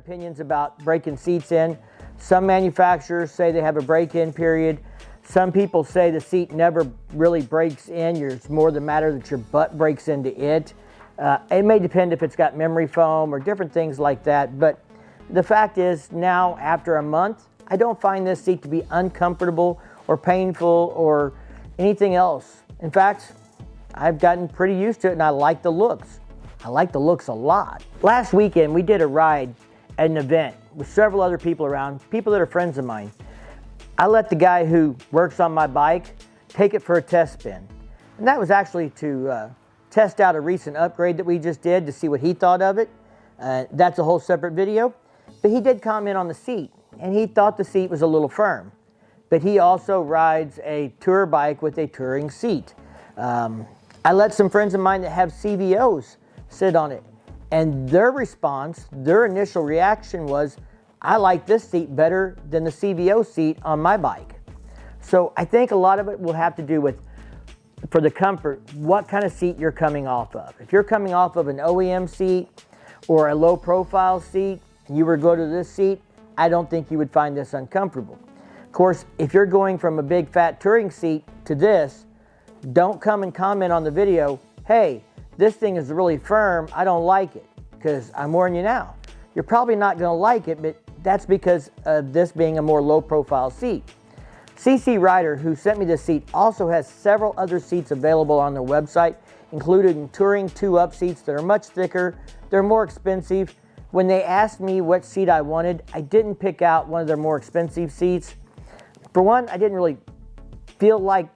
opinions about breaking seats in. Some manufacturers say they have a break-in period. Some people say the seat never really breaks in. It's more the matter that your butt breaks into it. It may depend if it's got memory foam or different things like that, but the fact is now after a month, I don't find this seat to be uncomfortable or painful or anything else. In fact, I've gotten pretty used to it and I like the looks. I like the looks a lot. Last weekend, we did a ride at an event with several other people around, people that are friends of mine. I let the guy who works on my bike take it for a test spin. And that was actually to test out a recent upgrade that we just did to see what he thought of it. That's a whole separate video. But he did comment on the seat, and he thought the seat was a little firm. But he also rides a tour bike with a touring seat. I let some friends of mine that have CVOs sit on it, and their response, their initial reaction was, I like this seat better than the CVO seat on my bike. So I think a lot of it will have to do with, for the comfort, what kind of seat you're coming off of. If you're coming off of an OEM seat or a low profile seat, and you were to go to this seat, I don't think you would find this uncomfortable. Of course, if you're going from a big fat touring seat to this, don't come and comment on the video, hey, this thing is really firm, I don't like it, because I'm warning you now. You're probably not going to like it, but that's because of this being a more low profile seat. CC Rider, who sent me this seat, also has several other seats available on their website, including touring 2-up seats that are much thicker, they're more expensive. When they asked me what seat I wanted, I didn't pick out one of their more expensive seats. For one, I didn't really feel like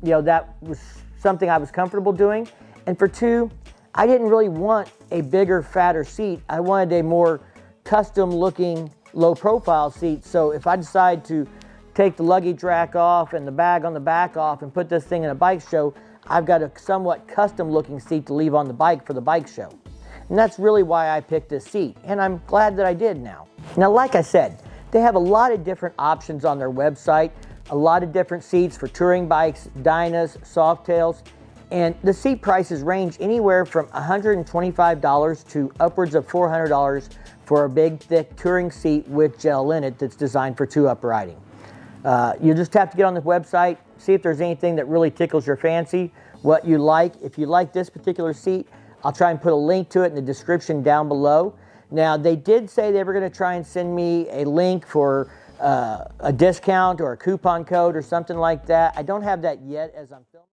that was something I was comfortable doing. And for two, I didn't really want a bigger, fatter seat. I wanted a more custom looking, low profile seat. So if I decide to take the luggage rack off and the bag on the back off and put this thing in a bike show, I've got a somewhat custom looking seat to leave on the bike for the bike show. And that's really why I picked this seat. And I'm glad that I did now. Now, like I said, they have a lot of different options on their website, a lot of different seats for touring bikes, Dynas, Softails, and the seat prices range anywhere from $125 to upwards of $400 for a big, thick touring seat with gel in it that's designed for 2-up riding. You just have to get on the website, see if there's anything that really tickles your fancy, what you like. If you like this particular seat, I'll try and put a link to it in the description down below. Now, they did say they were going to try and send me a link for a discount or a coupon code or something like that. I don't have that yet as I'm filming.